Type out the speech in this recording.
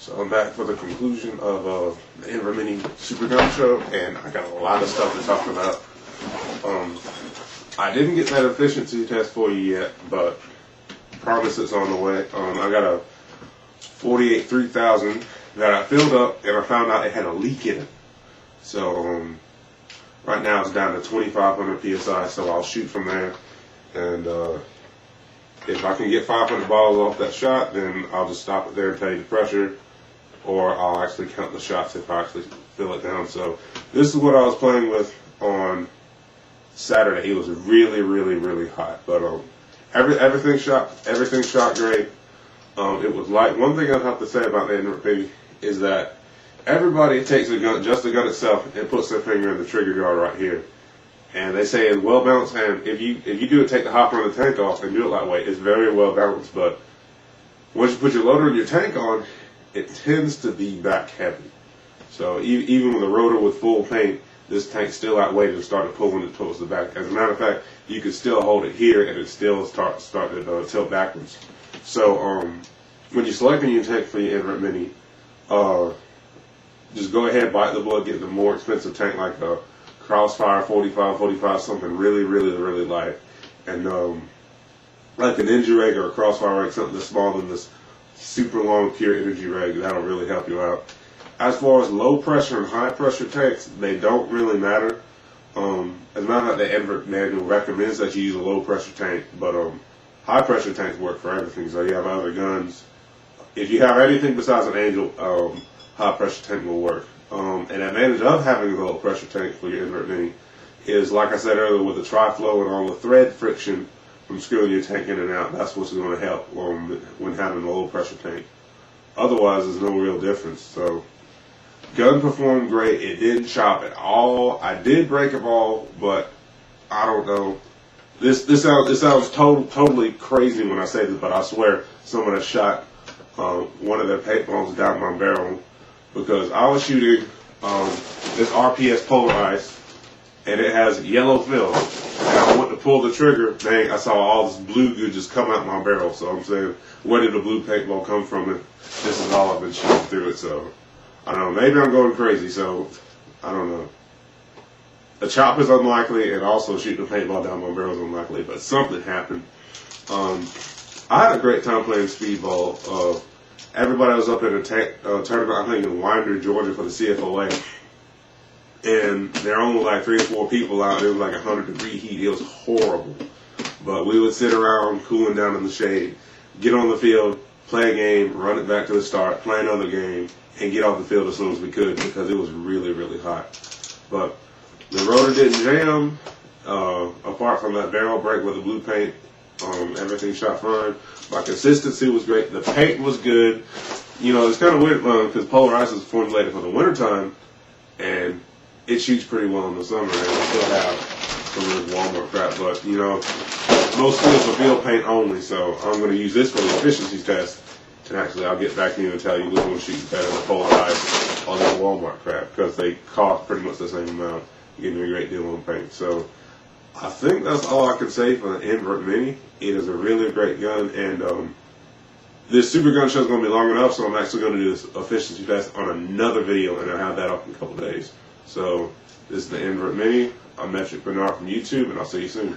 So I'm back for the conclusion of the Invert Mini Supergun show, and I got a lot of stuff to talk about. I didn't get that efficiency test for you yet, but promise it's on the way. I got a 48 3000 that I filled up, and I found out it had a leak in it. So right now it's down to 2500 psi, so I'll shoot from there, and if I can get 500 balls off that shot, then I'll just stop it there and tell you the pressure, or I'll actually count the shots if I actually fill it down. So this is what I was playing with on Saturday. It was really, really, really hot, but everything shot great. It was light. One thing I have to say about the Invert Mini is that everybody takes a gun, just the gun itself, and puts their finger in the trigger guard right here. And they say it's well balanced, and if you do it, take the hopper and the tank off and do it lightweight, it's very well balanced. But once you put your loader and your tank on, it tends to be back heavy. So even with a rotor with full paint, this tank's still outweighed and started pulling it towards the back. As a matter of fact, you can still hold it here and it still start to tilt backwards. So when you're selecting your tank for your Invert Mini, just go ahead, bite the bullet, get the more expensive tank like a Crossfire 45, something really, really, really light. And like an Ninja Reg or a Crossfire Reg, something that's smaller than this super long pure energy reg, that'll really help you out. As far as low pressure and high pressure tanks, they don't really matter. As a matter of fact, the Invert manual recommends that you use a low pressure tank, but high pressure tanks work for everything. So you have other guns. If you have anything besides an Angel, high pressure tank will work. An advantage of having a low pressure tank for your Invert Mini is, like I said earlier, with the tri-flow and all the thread friction from screwing your tank in and out, that's what's going to help when having a low pressure tank. Otherwise, there's no real difference. So, gun performed great. It didn't chop at all. I did break a ball, but I don't know. This sounds totally crazy when I say this, but I swear someone has shot one of their paintballs down my barrel, because I was shooting this RPS polarized, and it has yellow fill. And I went to pull the trigger, dang, I saw all this blue goo just come out my barrel. So I'm saying, where did the blue paintball come from? And this is all I've been shooting through it. So I don't know, maybe I'm going crazy, so I don't know. A chop is unlikely, and also shooting a paintball down my barrel is unlikely, but something happened. I had a great time playing speedball. Everybody was up in a tournament, I think in Winder, Georgia, for the CFOA. And there were only like 3 or 4 people out. It was like 100-degree heat. It was horrible. But we would sit around cooling down in the shade, get on the field, play a game, run it back to the start, play another game, and get off the field as soon as we could, because it was really, really hot. But the rotor didn't jam. Apart from that barrel break with the blue paint, everything shot fine. My consistency was great. The paint was good. You know, it's kind of weird because Polarized is formulated for the wintertime, and it shoots pretty well in the summer, and I still have some of this Walmart crap. But, you know, most fields are field paint only, so I'm going to use this for the efficiency test. And actually, I'll get back to you and tell you which one shoots better, the Polarized or the Walmart crap, because they cost pretty much the same amount. You're getting a great deal on paint. So I think that's all I can say for the Invert Mini. It is a really great gun, and this Supergun show is going to be long enough, so I'm actually going to do this efficiency test on another video, and I'll have that up in a couple days. So this is the Invert Mini. I'm Metric Bernard from YouTube, and I'll see you soon.